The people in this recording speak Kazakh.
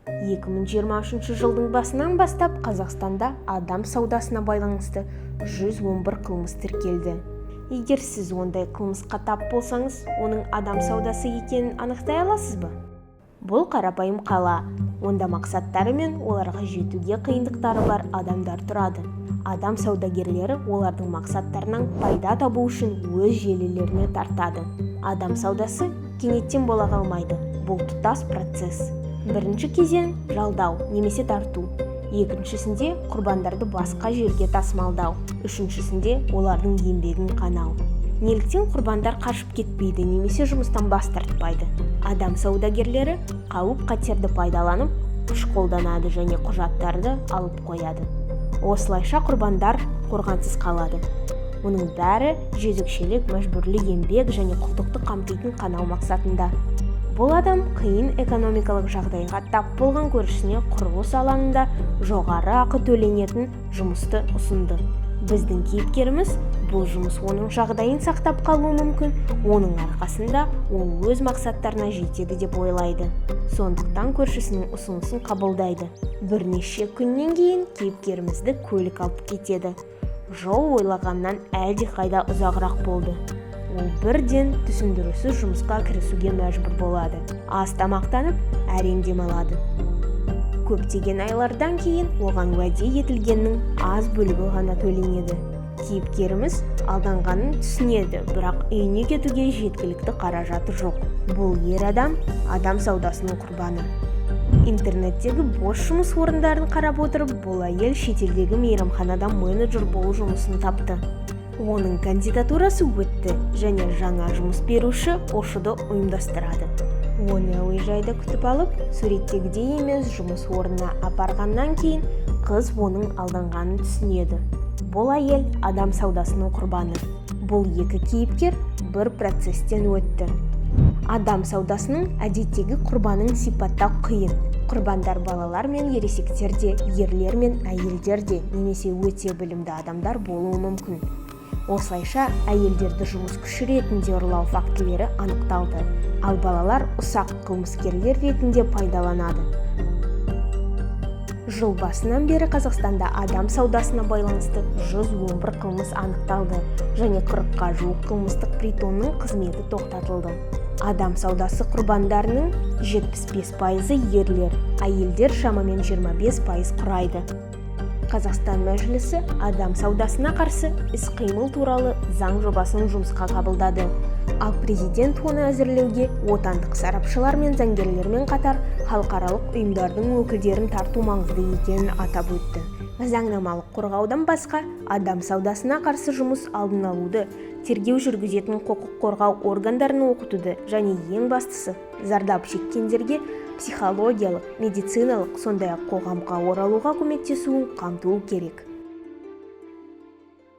2023 жылдың басынан бастап Қазақстанда адам саудасына байланысты 111 қылмыс тіркелді. Егер сіз ондай қылмысқа тап болсаңыз, оның адам саудасы екенін анықтай аласыз ба? Бұл қарапайым қала. Онда мақсаттары мен оларға жетуге қиындықтары бар адамдар тұрады. Адам саудагерлері олардың мақсаттарынан пайда табу үшін өз желілеріне тартады. Адам саудасы кенеттен бола қалмайды. Бұл тұтас процесс. Бірінші кезең жалдау немесе тарту. Екіншісінде құрбандарды басқа жерге тасымалдау. Үшіншісінде олардың еңбегін қанау. Неліктен құрбандар қашып кетпейді немесе жұмыстан бас тартпайды? Адам саудагерлері қауіп-қатерді пайдаланып, күш қолданады және құжаттарды алып қояды. Осылайша құрбандар қорғансыз қалады. Оның бәрі жезөкшелік, мәжбүрлі еңбек және құқықтықты қамтитын қанау мақсатында. Бұл адам қиын экономикалық жағдайға тап болған көршісіне құрылыс алаңында жоғары ақы төленетін жұмысты ұсынды. Біздің кейіпкеріміз бұл жұмыс оның жағдайын сақтап қалуы мүмкін, оның арқасында ол өз мақсаттарына жетеді деп ойлайды. Сондықтан көршісінің ұсынысын қабылдайды. Бірнеше күннен кейін кейіпкерімізді көлік алып кетеді. Жол ойлағаннан әлдеқайда ұзағырақ болды. Ол бірден түсіндірусіз жұмысқа кірісуге мәжбүр болады. Аз тамақтанып, әрең демалады. Көптеген айлардан кейін оған уәде етілгеннің аз бөлігі ғана төленеді. Кейіпкеріміз алданғанын түсінеді, бірақ үйіне кетуге жеткілікті қаражаты жоқ. Бұл ер адам саудасының құрбаны. Интернеттегі бос жұмыс орындарын қарап отырып, бұл әйел шетелдегі мейрамханада менеджер болу жұмысын тапты. Оның кандидатурасы өтті және жаңа жұмыс беруші ошуды ұйымдастырады. Оны әуежайда күтіп алып, суреттегідей емес жұмыс орнына апарғаннан кейін қыз оның алданғанын түсінеді. Бұл әйел адам саудасының құрбаны. Бұл екі кейіпкер бір процесстен өтті. Адам саудасының әдеттегі құрбанын сипаттау қиын. Құрбандар балалар мен ересектерде, ерлер мен әйелдерде немесе өте білімді адамдар болуы мүмкін. Осылайша әйелдерді жұмыс күші ретінде ұрлау фактілері анықталды, ал балалар ұсақ қылмыскерлер ретінде пайдаланады. Жыл басынан бері Қазақстанда адам саудасына байланысты 111 қылмыс анықталды және 40-қа жуық қылмыстық притонның қызметі тоқтатылды. Адам саудасы құрбандарының 75% ерлер, әйелдер шамамен 25% құрайды. Қазақстан Мәжілісі адам саудасына қарсы іс-қимыл туралы заң жобасын жұмысқа қабылдады. Ал президент оны әзірлеуге отандық сарапшылар мен заңгерлермен қатар халықаралық ұйымдардың өкілдерін тарту маңызды екенін атап өтті. Заңнамалық қорғаудан басқа адам саудасына қарсы жұмыс алдын алуды, тергеу жүргізетін құқық қорғау органдарын оқытуды және ең бастысы зардап шеккендерге психологиялық, медициналық, сондай-ақ қоғамға оралуға көмектесуін қамтуы керек.